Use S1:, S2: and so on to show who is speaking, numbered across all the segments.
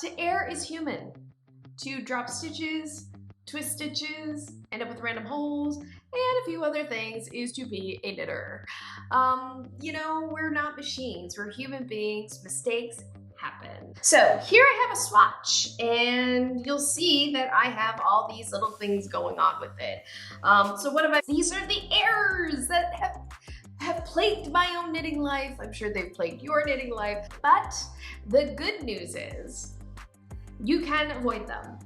S1: To err is human. To drop stitches, twist stitches, end up with random holes, and a few other things is to be a knitter. You know, we're not machines, we're human beings, mistakes happen. So here I have a swatch, and you'll see that I have all these little things going on with it. So what have I, these are the errors that have plagued my own knitting life. I'm sure they've plagued your knitting life, but the good news is you can avoid them.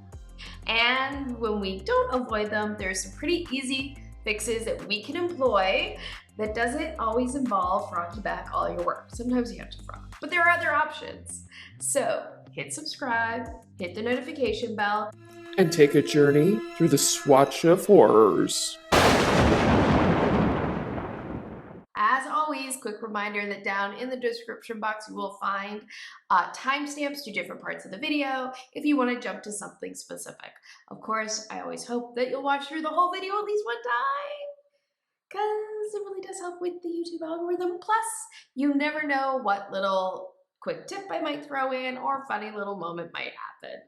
S1: And when we don't avoid them, there's some pretty easy fixes that we can employ that doesn't always involve frocking back all your work. Sometimes you have to frock, but there are other options. So hit subscribe, hit the notification bell,
S2: and take a journey through the swatch of horrors.
S1: As always, quick reminder that down in the description box you will find timestamps to different parts of the video if you want to jump to something specific. Of course, I always hope that you'll watch through the whole video at least one time, because it really does help with the YouTube algorithm. Plus, you never know what little quick tip I might throw in or funny little moment might happen.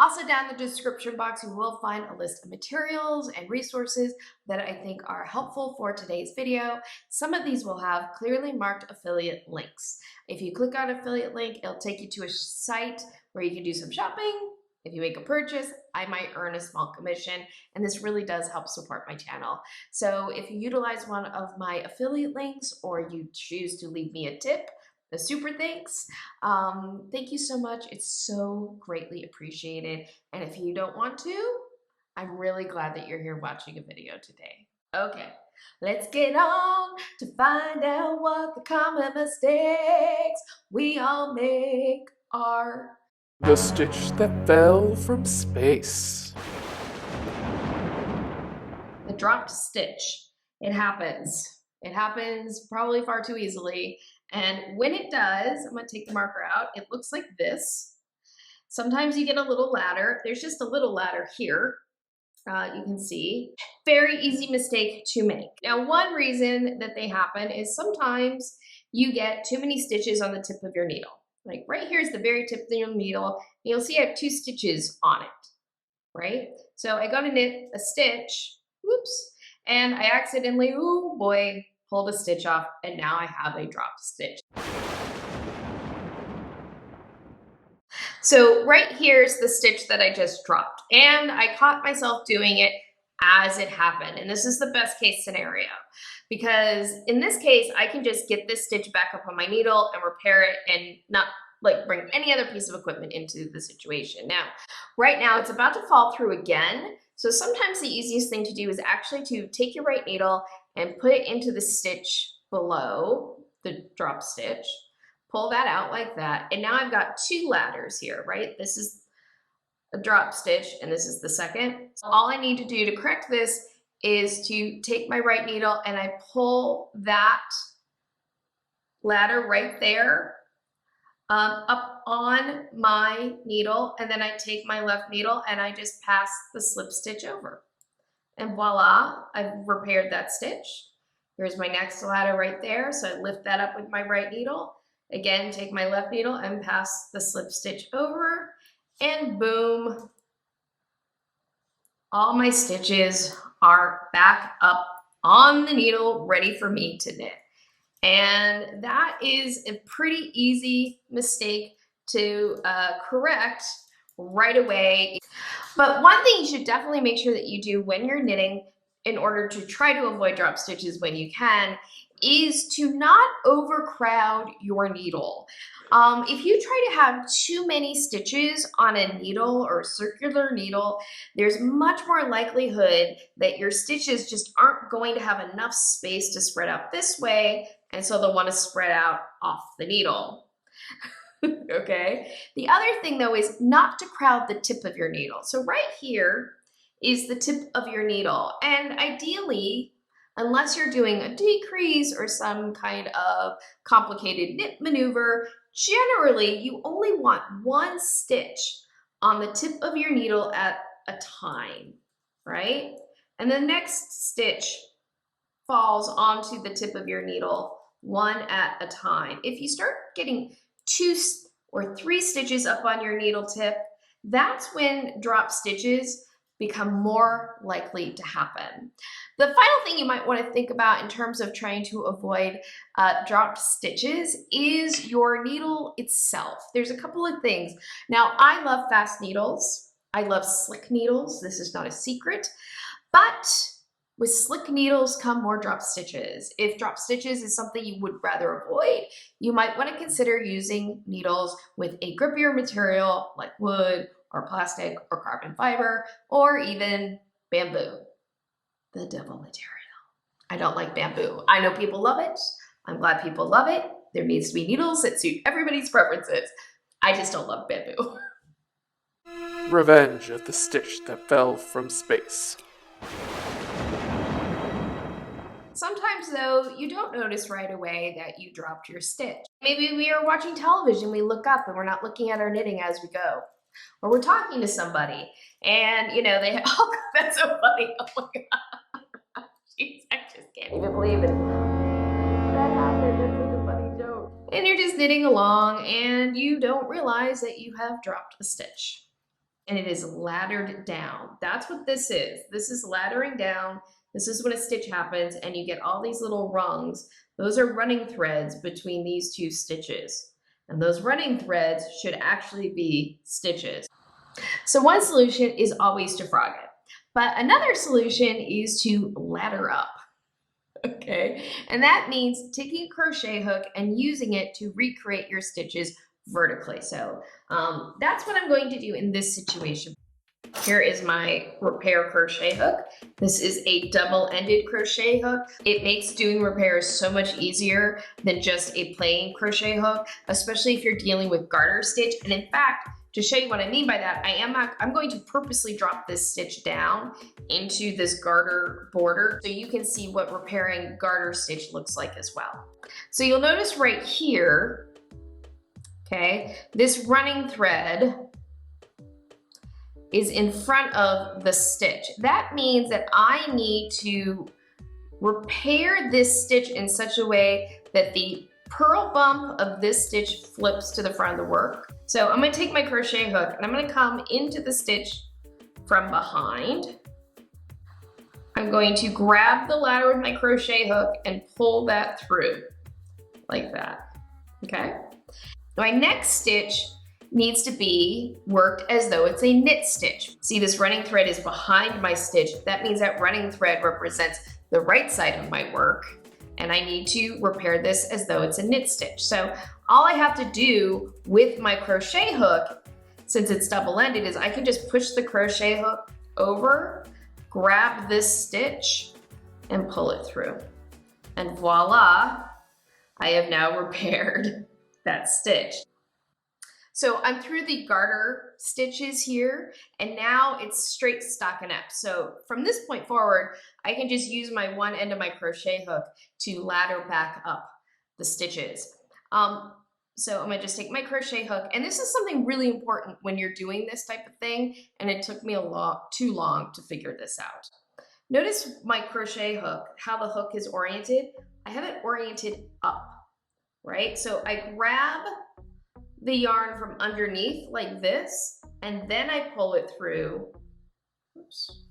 S1: Also down in the description box, you will find a list of materials and resources that I think are helpful for today's video. Some of these will have clearly marked affiliate links. If you click on affiliate link, it'll take you to a site where you can do some shopping. If you make a purchase, I might earn a small commission, and this really does help support my channel. So if you utilize one of my affiliate links or you choose to leave me a tip, the super thanks. Thank you so much. It's so greatly appreciated. And if you don't want to, I'm really glad that you're here watching a video today. Okay, let's get on to find out what the common mistakes we all make are.
S2: The stitch that fell from space.
S1: The dropped stitch. It happens. It happens probably far too easily. And when it does, I'm going to take the marker out. It looks like this. Sometimes you get a little ladder. There's just a little ladder here. You can see. Very easy mistake to make. Now, one reason that they happen is sometimes you get too many stitches on the tip of your needle. Like right here is the very tip of your needle. And you'll see I have 2 stitches on it, right? So I go to knit a stitch, whoops, and I accidentally, oh boy, pulled a stitch off, and now I have a dropped stitch. So right here's the stitch that I just dropped, and I caught myself doing it as it happened. And this is the best case scenario, because in this case, I can just get this stitch back up on my needle and repair it and not like bring any other piece of equipment into the situation. Now, right now it's about to fall through again. So sometimes the easiest thing to do is actually to take your right needle and put it into the stitch below the drop stitch, pull that out like that. And now I've got 2 ladders here, right? This is a drop stitch and this is the second. So all I need to do to correct this is to take my right needle and I pull that ladder right there up on my needle, and then I take my left needle and I just pass the slip stitch over. And voila, I've repaired that stitch. Here's my next ladder right there. So I lift that up with my right needle. Again, take my left needle and pass the slip stitch over, and boom, all my stitches are back up on the needle, ready for me to knit. And that is a pretty easy mistake to correct right away. But one thing you should definitely make sure that you do when you're knitting in order to try to avoid drop stitches when you can is to not overcrowd your needle. If you try to have too many stitches on a needle or a circular needle, there's much more likelihood that your stitches just aren't going to have enough space to spread out this way, and so they'll want to spread out off the needle. Okay. The other thing though is not to crowd the tip of your needle. So right here is the tip of your needle, and ideally, unless you're doing a decrease or some kind of complicated knit maneuver, generally you only want 1 stitch on the tip of your needle at a time, right? And the next stitch falls onto the tip of your needle 1 at a time. If you start getting or 3 stitches up on your needle tip, that's when drop stitches become more likely to happen. The final thing you might want to think about in terms of trying to avoid dropped stitches is your needle itself. There's a couple of things. Now, I love fast needles. I love slick needles. This is not a secret, but with slick needles come more drop stitches. If drop stitches is something you would rather avoid, you might want to consider using needles with a grippier material like wood or plastic or carbon fiber or even bamboo, the devil material. I don't like bamboo. I know people love it. I'm glad people love it. There needs to be needles that suit everybody's preferences. I just don't love bamboo.
S2: Revenge of the stitch that fell from space.
S1: Sometimes, though, you don't notice right away that you dropped your stitch. Maybe we are watching television, we look up and we're not looking at our knitting as we go. Or we're talking to somebody and, they, oh, that's so funny. Oh my God. Jeez, I just can't even believe it. That happened. That's such a funny joke. And you're just knitting along and you don't realize that you have dropped a stitch. And it is laddered down. That's what this is. This is laddering down. This is when a stitch happens and you get all these little rungs. Those are running threads between these 2 stitches. And those running threads should actually be stitches. So one solution is always to frog it. But another solution is to ladder up. Okay, and that means taking a crochet hook and using it to recreate your stitches vertically. So that's what I'm going to do in this situation. Here is my repair crochet hook. This is a double-ended crochet hook. It makes doing repairs so much easier than just a plain crochet hook, especially if you're dealing with garter stitch. And in fact, to show you what I mean by that, I'm going to purposely drop this stitch down into this garter border so you can see what repairing garter stitch looks like as well. So you'll notice right here, okay, this running thread is in front of the stitch. That means that I need to repair this stitch in such a way that the purl bump of this stitch flips to the front of the work. So I'm gonna take my crochet hook and I'm gonna come into the stitch from behind. I'm going to grab the ladder with my crochet hook and pull that through like that, okay? My next stitch needs to be worked as though it's a knit stitch. See, this running thread is behind my stitch. That means that running thread represents the right side of my work, and I need to repair this as though it's a knit stitch. So all I have to do with my crochet hook, since it's double-ended, is I can just push the crochet hook over, grab this stitch, and pull it through. And voila, I have now repaired that stitch. So I'm through the garter stitches here, and now it's straight stockinette. So from this point forward, I can just use my one end of my crochet hook to ladder back up the stitches. So I'm gonna just take my crochet hook, and this is something really important when you're doing this type of thing, and it took me too long to figure this out. Notice my crochet hook, how the hook is oriented. I have it oriented up, right? So I grab the yarn from underneath like this, and then I pull it through, oops,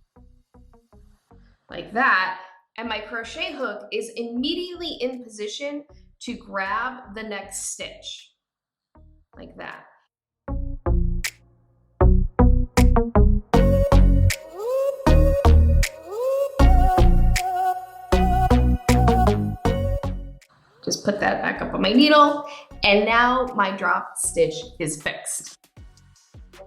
S1: like that, and my crochet hook is immediately in position to grab the next stitch, like that. Just put that back up on my needle, and now my drop stitch is fixed.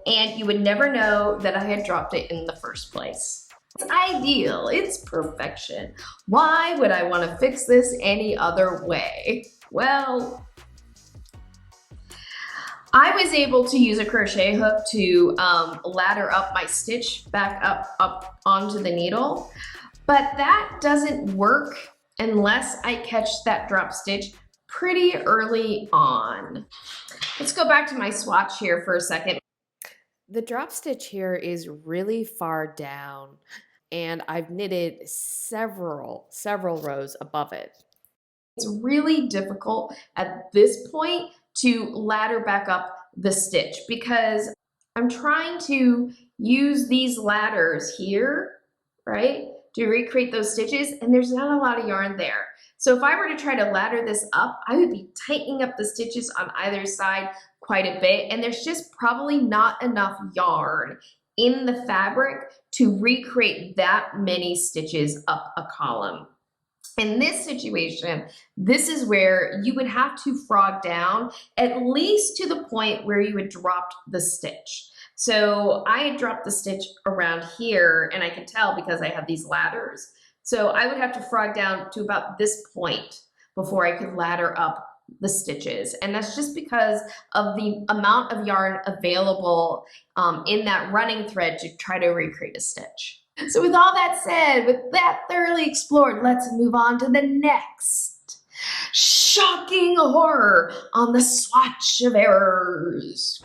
S1: And you would never know that I had dropped it in the first place. It's ideal, it's perfection. Why would I want to fix this any other way? Well, I was able to use a crochet hook to ladder up my stitch back up onto the needle, but that doesn't work unless I catch that drop stitch pretty early on. Let's go back to my swatch here for a second.
S3: The drop stitch here is really far down, and I've knitted several rows above it.
S1: It's really difficult at this point to ladder back up the stitch because I'm trying to use these ladders here, right, to recreate those stitches, and there's not a lot of yarn there. So if I were to try to ladder this up, I would be tightening up the stitches on either side quite a bit, and there's just probably not enough yarn in the fabric to recreate that many stitches up a column. In this situation, this is where you would have to frog down at least to the point where you had dropped the stitch. So I had dropped the stitch around here, and I can tell because I have these ladders. So I would have to frog down to about this point before I could ladder up the stitches. And that's just because of the amount of yarn available in that running thread to try to recreate a stitch. So with all that said, with that thoroughly explored, let's move on to the next shocking horror on the swatch of errors.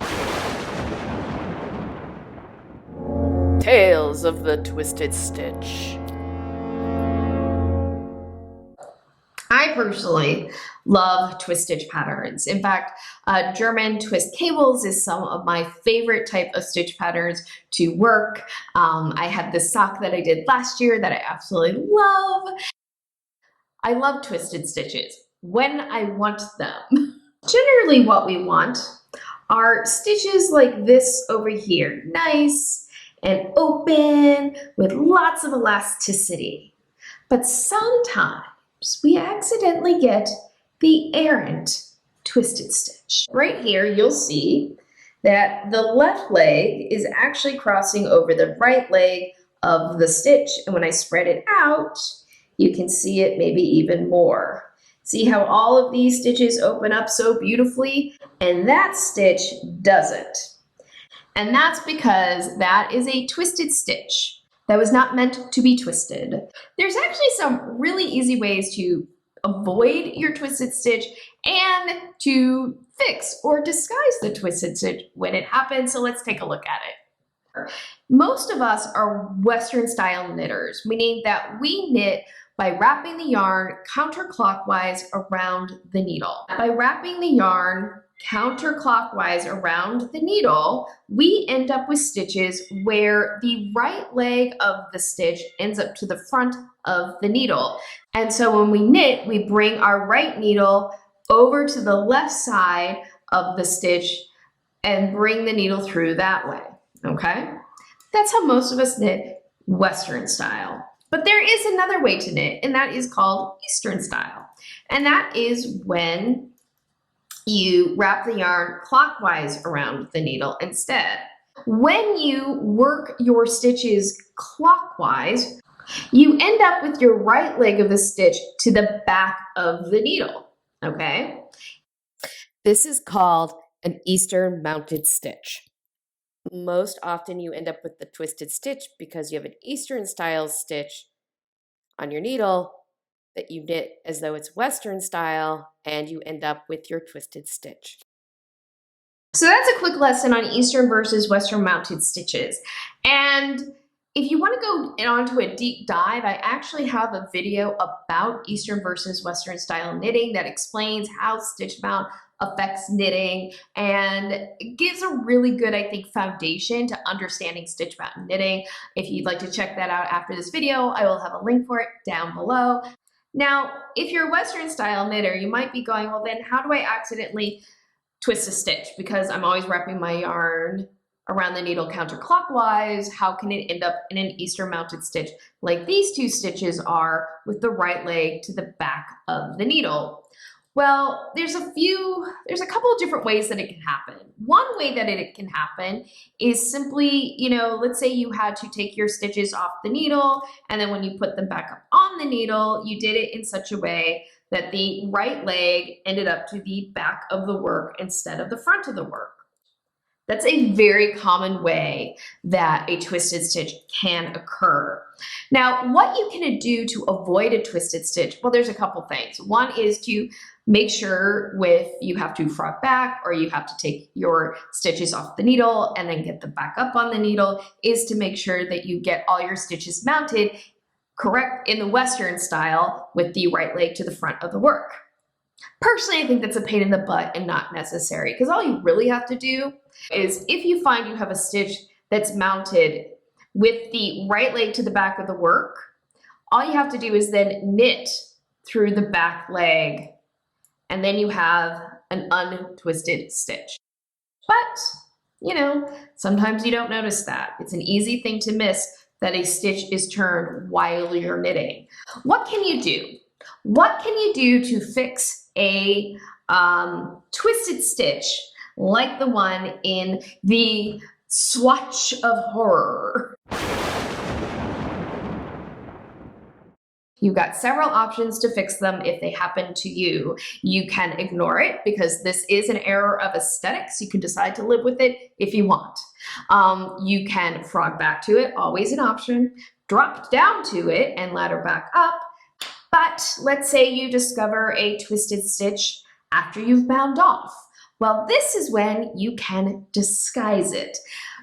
S3: Tales of the Twisted Stitch.
S1: I personally love twist stitch patterns. In fact, German twist cables is some of my favorite type of stitch patterns to work. I had this sock that I did last year that I absolutely love. I love twisted stitches when I want them. Generally what we want are stitches like this over here, nice and open with lots of elasticity. But sometimes we accidentally get the errant twisted stitch. Right here, you'll see that the left leg is actually crossing over the right leg of the stitch. And when I spread it out, you can see it maybe even more. See how all of these stitches open up so beautifully, and that stitch doesn't. And that's because that is a twisted stitch that was not meant to be twisted. There's actually some really easy ways to avoid your twisted stitch and to fix or disguise the twisted stitch when it happens. So let's take a look at it. Most of us are Western style knitters, meaning that we knit by wrapping the yarn counterclockwise around the needle. By wrapping the yarn counterclockwise around the needle, we end up with stitches where the right leg of the stitch ends up to the front of the needle. And so when we knit, we bring our right needle over to the left side of the stitch and bring the needle through that way, okay? That's how most of us knit Western style. But there is another way to knit, and that is called Eastern style. And that is when you wrap the yarn clockwise around the needle instead. When you work your stitches clockwise, you end up with your right leg of the stitch to the back of the needle, okay?
S3: This is called an Eastern mounted stitch. Most often you end up with the twisted stitch because you have an Eastern style stitch on your needle that you knit as though it's Western style, and you end up with your twisted stitch.
S1: So that's a quick lesson on Eastern versus Western mounted stitches. And if you want to go onto a deep dive, I actually have a video about Eastern versus Western style knitting that explains how stitch mount affects knitting and it gives a really good, I think, foundation to understanding stitch mount knitting. If you'd like to check that out after this video, I will have a link for it down below. Now, if you're a Western style knitter, you might be going, well, then how do I accidentally twist a stitch? Because I'm always wrapping my yarn around the needle counterclockwise. How can it end up in an Eastern mounted stitch like these two stitches are with the right leg to the back of the needle? Well, there's a couple of different ways that it can happen. One way that it can happen is simply, let's say you had to take your stitches off the needle, and then when you put them back up on the needle, you did it in such a way that the right leg ended up to the back of the work instead of the front of the work. That's a very common way that a twisted stitch can occur. Now, what you can do to avoid a twisted stitch, well, there's a couple things. One is to make sure you have to frog back or you have to take your stitches off the needle and then get them back up on the needle, is to make sure that you get all your stitches mounted correct in the Western style with the right leg to the front of the work. Personally, I think that's a pain in the butt and not necessary, because all you really have to do is, if you find you have a stitch that's mounted with the right leg to the back of the work, all you have to do is then knit through the back leg, and then you have an untwisted stitch. But, you know, sometimes you don't notice that. It's an easy thing to miss that a stitch is turned while you're knitting. What can you do? What can you do to fix a twisted stitch like the one in the swatch of horror? You've got several options to fix them if they happen to you. You can ignore it because this is an error of aesthetics. You can decide to live with it if you want. You can frog back to it, always an option, drop down to it and ladder back up. But let's say you discover a twisted stitch after you've bound off. Well, this is when you can disguise it.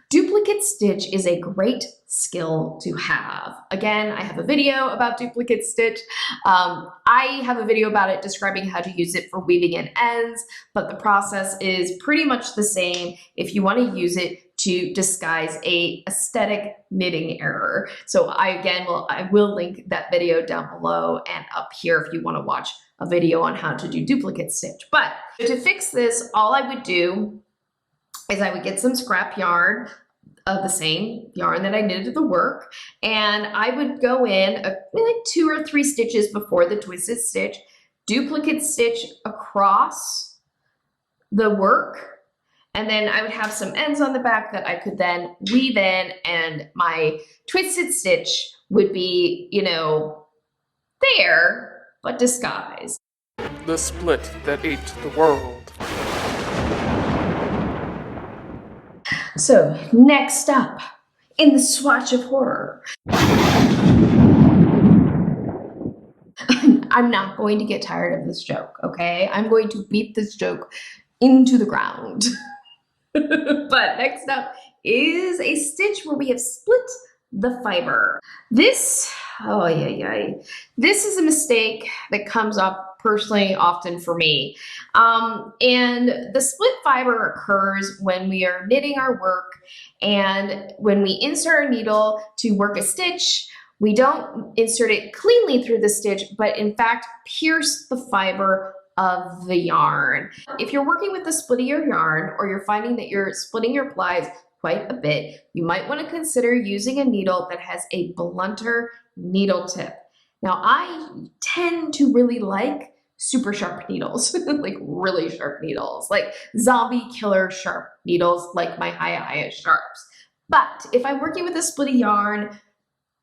S1: Duplicate stitch is a great skill to have. Again, I have a video about duplicate stitch. I have a video about it describing how to use it for weaving in ends, but the process is pretty much the same if you want to use it to disguise a aesthetic knitting error. So I will link that video down below and up here if you want to watch a video on how to do duplicate stitch. But to fix this, all I would do is I would get some scrap yarn of the same yarn that I knitted the work, and I would go in like 2 or 3 stitches before the twisted stitch, duplicate stitch across the work, and then I would have some ends on the back that I could then weave in, and my twisted stitch would be, you know, there, but disguised.
S2: The split that ate the world.
S1: So next up, in the swatch of horror, I'm not going to get tired of this joke, okay? I'm going to beat this joke into the ground. But next up is a stitch where we have split the fiber. This is a mistake that comes up personally often for me. And the split fiber occurs when we are knitting our work, and when we insert our needle to work a stitch, we don't insert it cleanly through the stitch, but in fact pierce the fiber of the yarn. If you're working with the splittier yarn, or you're finding that you're splitting your plies quite a bit, you might want to consider using a needle that has a blunter needle tip. Now, I tend to really like super sharp needles, like really sharp needles, like zombie killer sharp needles, like my Hiya sharps. But if I'm working with a splitty yarn,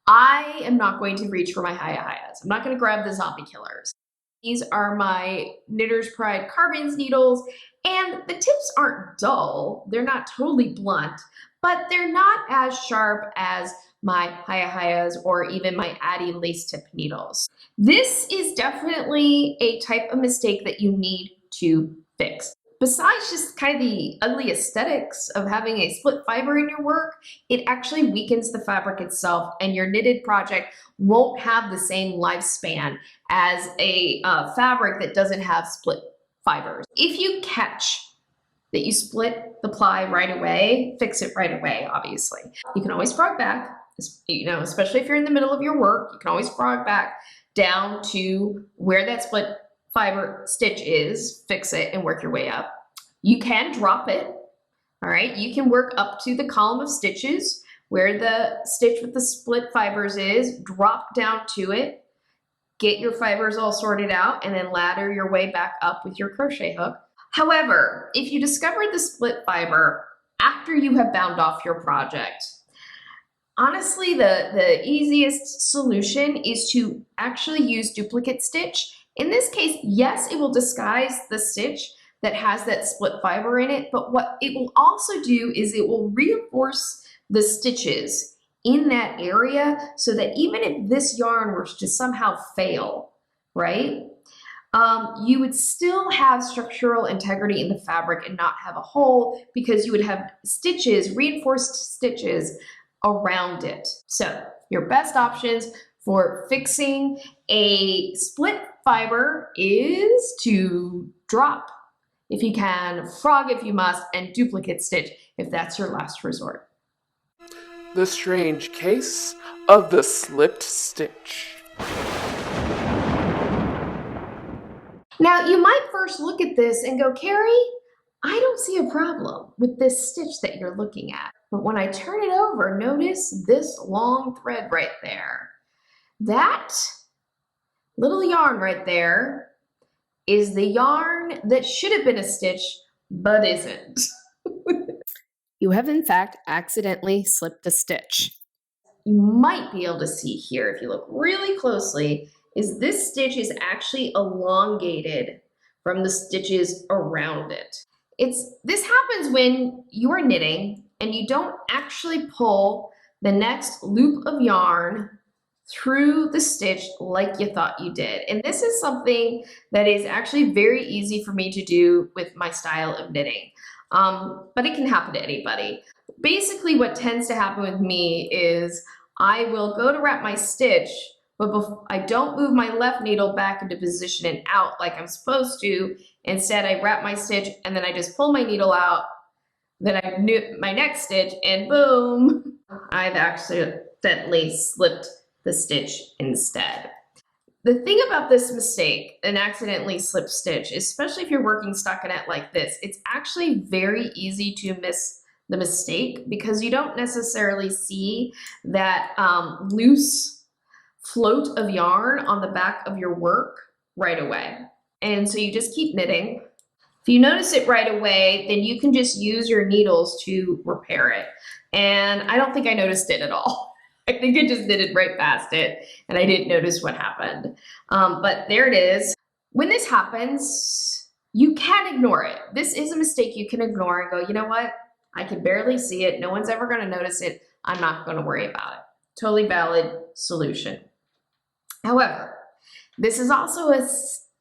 S1: I am not going to reach for my Hiya. I'm not going to grab the zombie killers. These are my Knitter's Pride Carbons needles, and the tips aren't dull. They're not totally blunt, but they're not as sharp as my Hiya or even my Addy lace tip needles. This is definitely a type of mistake that you need to fix. Besides just kind of the ugly aesthetics of having a split fiber in your work, it actually weakens the fabric itself, and your knitted project won't have the same lifespan as a fabric that doesn't have split fibers. If you catch that you split the ply right away, fix it right away, obviously. You can always frog back, you know, especially if you're in the middle of your work, you can always frog back down to where that split fiber stitch is, fix it, and work your way up. You can drop it, all right? You can work up to the column of stitches where the stitch with the split fibers is, drop down to it, get your fibers all sorted out, and then ladder your way back up with your crochet hook. However, if you discover the split fiber after you have bound off your project, honestly, the easiest solution is to actually use duplicate stitch. In this case, yes, it will disguise the stitch that has that split fiber in it, but what it will also do is it will reinforce the stitches in that area so that even if this yarn were to somehow fail, right, you would still have structural integrity in the fabric and not have a hole, because you would have stitches, reinforced stitches around it. So your best options for fixing a split fiber is to drop if you can, frog if you must, and duplicate stitch if that's your last resort.
S2: The strange case of the slipped stitch.
S1: Now, you might first look at this and go, Carrie, I don't see a problem with this stitch that you're looking at. But when I turn it over, notice this long thread right there. That little yarn right there is the yarn that should have been a stitch, but isn't.
S3: You have, in fact, accidentally slipped a stitch.
S1: You might be able to see here, if you look really closely, is this stitch is actually elongated from the stitches around it. This happens when you're knitting and you don't actually pull the next loop of yarn through the stitch like you thought you did. And this is something that is actually very easy for me to do with my style of knitting. But it can happen to anybody. Basically what tends to happen with me is I will go to wrap my stitch, but I don't move my left needle back into position and out like I'm supposed to. Instead, I wrap my stitch and then I just pull my needle out, then I knit my next stitch and boom, I've accidentally slipped the stitch instead. The thing about this mistake, an accidentally slipped stitch, especially if you're working stockinette like this, it's actually very easy to miss the mistake because you don't necessarily see that loose float of yarn on the back of your work right away. And so you just keep knitting. If you notice it right away, then you can just use your needles to repair it. And I don't think I noticed it at all. I think I just knitted right past it and I didn't notice what happened. But there it is. When this happens, you can ignore it. This is a mistake you can ignore and go, you know what? I can barely see it. No one's ever going to notice it. I'm not going to worry about it. Totally valid solution. However, this is also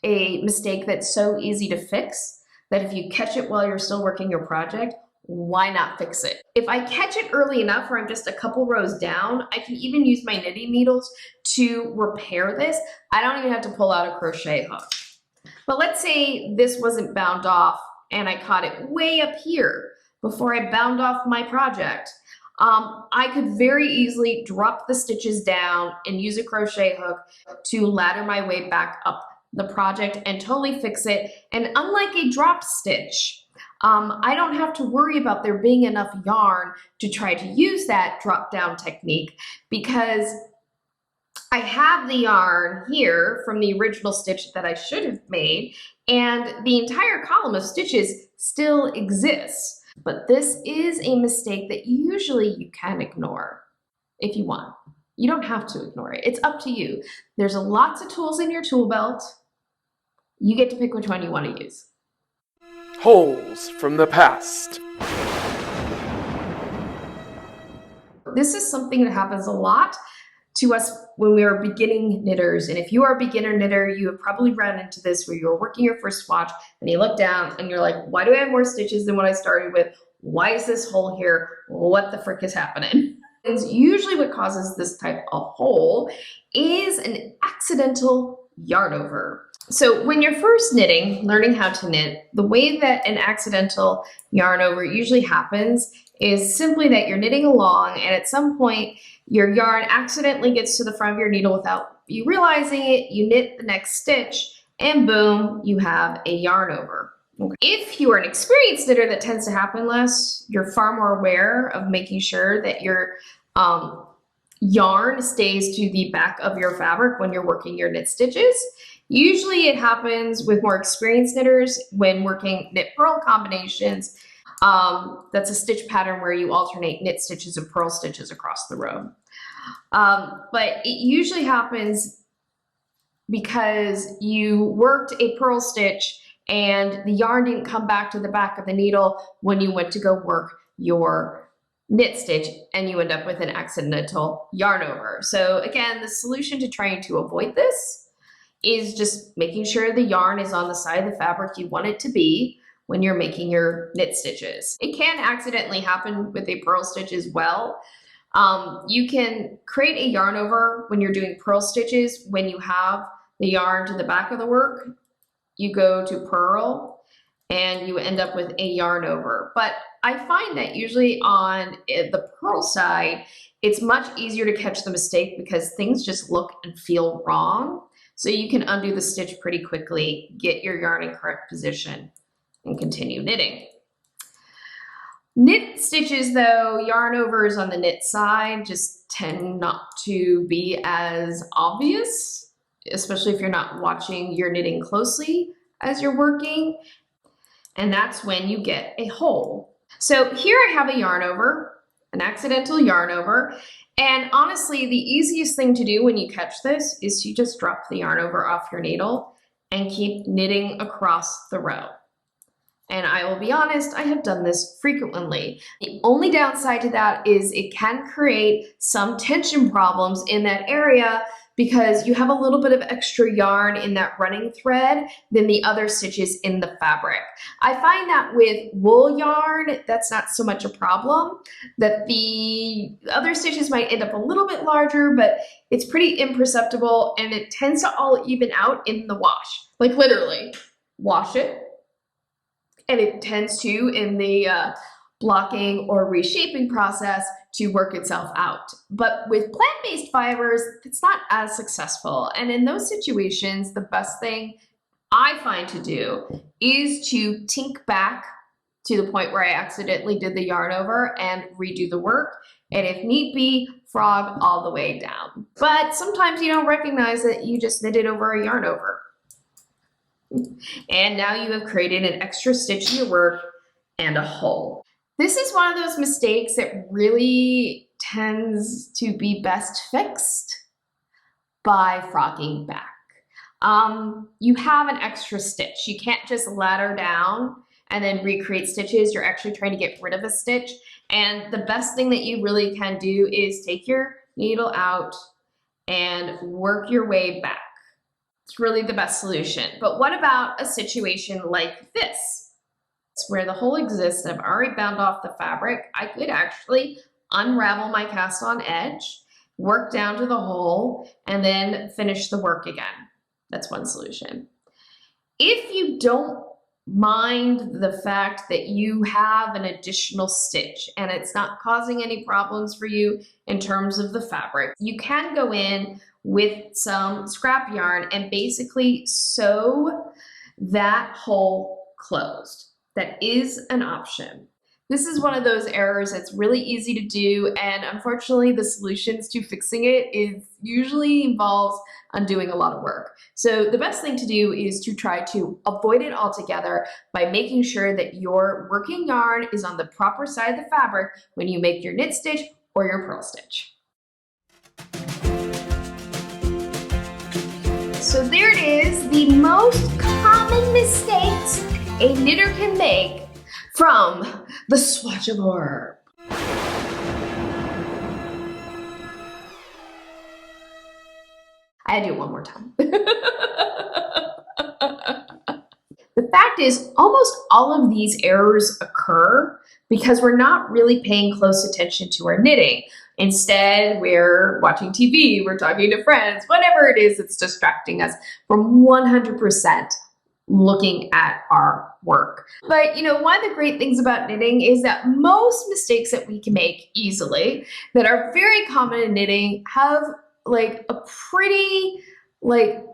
S1: a mistake that's so easy to fix that if you catch it while you're still working your project, why not fix it? If I catch it early enough where I'm just a couple rows down, I can even use my knitting needles to repair this. I don't even have to pull out a crochet hook. But let's say this wasn't bound off and I caught it way up here before I bound off my project. I could very easily drop the stitches down and use a crochet hook to ladder my way back up the project and totally fix it. And unlike a drop stitch, I don't have to worry about there being enough yarn to try to use that drop down technique because I have the yarn here from the original stitch that I should have made, and the entire column of stitches still exists. But this is a mistake that usually you can ignore if you want. You don't have to ignore it. It's up to you. There's lots of tools in your tool belt. You get to pick which one you want to use.
S2: Holes from the past.
S1: This is something that happens a lot to us when we are beginning knitters. And if you are a beginner knitter, you have probably run into this where you're working your first swatch and you look down and you're like, why do I have more stitches than what I started with? Why is this hole here? What the frick is happening? And usually what causes this type of hole is an accidental yarn over. So when you're first knitting, learning how to knit, the way that an accidental yarn over usually happens is simply that you're knitting along and at some point your yarn accidentally gets to the front of your needle without you realizing it, you knit the next stitch and boom, you have a yarn over. If you are an experienced knitter, that tends to happen less. You're far more aware of making sure that your yarn stays to the back of your fabric when you're working your knit stitches. Usually it happens with more experienced knitters when working knit purl combinations. That's a stitch pattern where you alternate knit stitches and purl stitches across the row. But it usually happens because you worked a purl stitch and the yarn didn't come back to the back of the needle when you went to go work your knit stitch and you end up with an accidental yarn over. So again, the solution to trying to avoid this is just making sure the yarn is on the side of the fabric you want it to be when you're making your knit stitches. It can accidentally happen with a purl stitch as well, You can create a yarn over when you're doing purl stitches. When you have the yarn to the back of the work, you go to purl and you end up with a yarn over. But I find that usually on the purl side, it's much easier to catch the mistake because things just look and feel wrong. So you can undo the stitch pretty quickly, get your yarn in correct position, and continue knitting. Knit stitches though, yarn overs on the knit side just tend not to be as obvious, especially if you're not watching your knitting closely as you're working. And that's when you get a hole. So here I have a yarn over, an accidental yarn over. And honestly, the easiest thing to do when you catch this is to just drop the yarn over off your needle and keep knitting across the row. And I will be honest, I have done this frequently. The only downside to that is it can create some tension problems in that area because you have a little bit of extra yarn in that running thread than the other stitches in the fabric. I find that with wool yarn, that's not so much a problem, that the other stitches might end up a little bit larger, but it's pretty imperceptible and it tends to all even out in the wash. Like literally, wash it, and it tends to, in the blocking or reshaping process, to work itself out. But with plant-based fibers, it's not as successful. And in those situations, the best thing I find to do is to tink back to the point where I accidentally did the yarn over and redo the work. And if need be, frog all the way down. But sometimes you don't recognize that you just knitted over a yarn over. And now you have created an extra stitch in your work and a hole. This is one of those mistakes that really tends to be best fixed by frogging back. You have an extra stitch. You can't just ladder down and then recreate stitches. You're actually trying to get rid of a stitch. And the best thing that you really can do is take your needle out and work your way back. It's really the best solution. But what about a situation like this? It's where the hole exists and I've already bound off the fabric. I could actually unravel my cast on edge, work down to the hole, and then finish the work again. That's one solution. If you don't mind the fact that you have an additional stitch and it's not causing any problems for you in terms of the fabric, you can go in with some scrap yarn and basically sew that hole closed. That is an option. This is one of those errors that's really easy to do, and unfortunately the solutions to fixing it usually involves undoing a lot of work. So the best thing to do is to try to avoid it altogether by making sure that your working yarn is on the proper side of the fabric when you make your knit stitch or your purl stitch. So there it is, the most common mistakes a knitter can make from the swatch of horror. I had to do it one more time. The fact is, almost all of these errors occur because we're not really paying close attention to our knitting. Instead, we're watching TV, we're talking to friends, whatever it is that's distracting us from 100% looking at our work. But you know, one of the great things about knitting is that most mistakes that we can make easily that are very common in knitting have like a pretty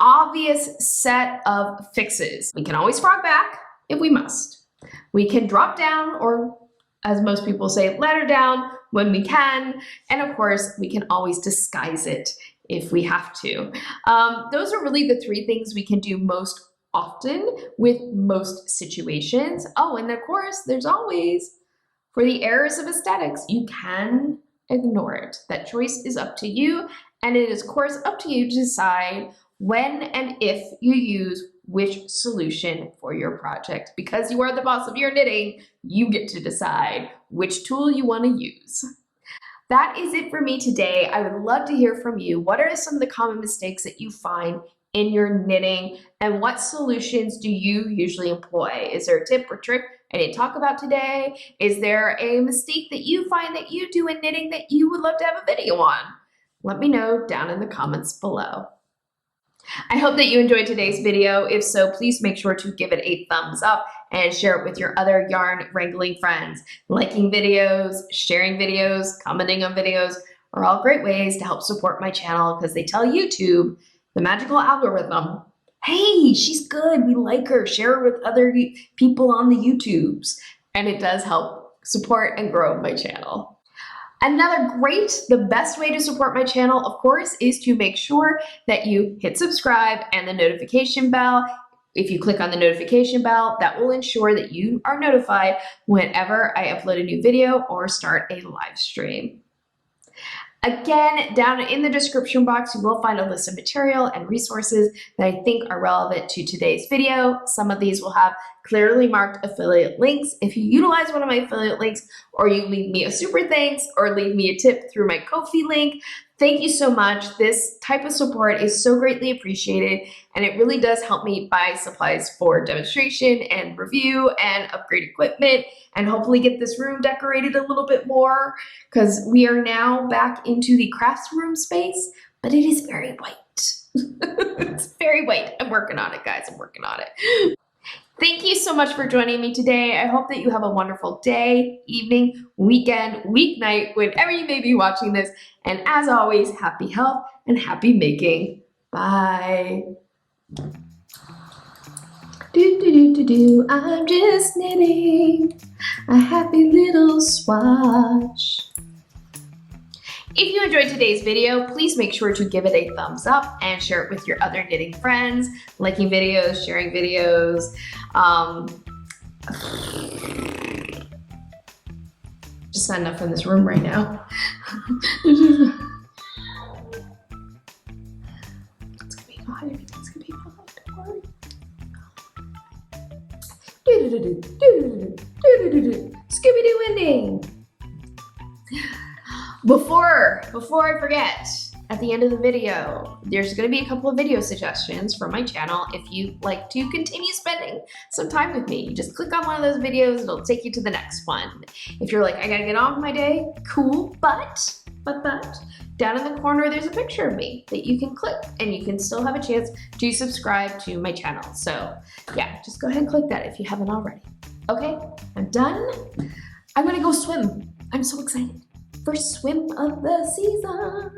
S1: obvious set of fixes. We can always frog back if we must. We can drop down, or as most people say, ladder down when we can. And of course, we can always disguise it if we have to. Those are really the three things we can do most often with most situations. Oh, and of course, there's always, for the errors of aesthetics, you can ignore it. That choice is up to you, and it is, of course, up to you to decide when and if you use which solution for your project. Because you are the boss of your knitting, you get to decide which tool you want to use. That is it for me today. I would love to hear from you. What are some of the common mistakes that you find in your knitting, and what solutions do you usually employ? Is there a tip or trick I didn't talk about today? Is there a mistake that you find that you do in knitting that you would love to have a video on? Let me know down in the comments below. I hope that you enjoyed today's video. If so, please make sure to give it a thumbs up and share it with your other yarn wrangling friends. Liking videos, sharing videos, commenting on videos are all great ways to help support my channel because they tell YouTube, the magical algorithm, hey, she's good, we like her, share her with other people on the YouTubes. And it does help support and grow my channel. The best way to support my channel, of course, is to make sure that you hit subscribe and the notification bell. If you click on the notification bell, that will ensure that you are notified whenever I upload a new video or start a live stream. Again, down in the description box, you will find a list of material and resources that I think are relevant to today's video. Some of these will have clearly marked affiliate links. If you utilize one of my affiliate links, or you leave me a super thanks, or leave me a tip through my Ko-fi link, thank you so much. This type of support is so greatly appreciated, and it really does help me buy supplies for demonstration and review and upgrade equipment, and hopefully get this room decorated a little bit more, because we are now back into the crafts room space, but it is very white. It's very white. I'm working on it, guys. I'm working on it. Thank you so much for joining me today. I hope that you have a wonderful day, evening, weekend, weeknight, whenever you may be watching this. And as always, happy health and happy making. Bye. I'm just knitting a happy little swatch. If you enjoyed today's video, please make sure to give it a thumbs up and share it with your other knitting friends, liking videos, sharing videos. Just not enough in this room right now. It's gonna be fine, everything's gonna be fine, don't worry. Scooby-Doo ending. Before I forget, at the end of the video, there's going to be a couple of video suggestions from my channel if you'd like to continue spending some time with me. You just click on one of those videos, it'll take you to the next one. If you're like, I gotta get on with my day, cool, but, down in the corner there's a picture of me that you can click and you can still have a chance to subscribe to my channel. So yeah, just go ahead and click that if you haven't already. Okay, I'm done. I'm gonna go swim. I'm so excited. First swim of the season.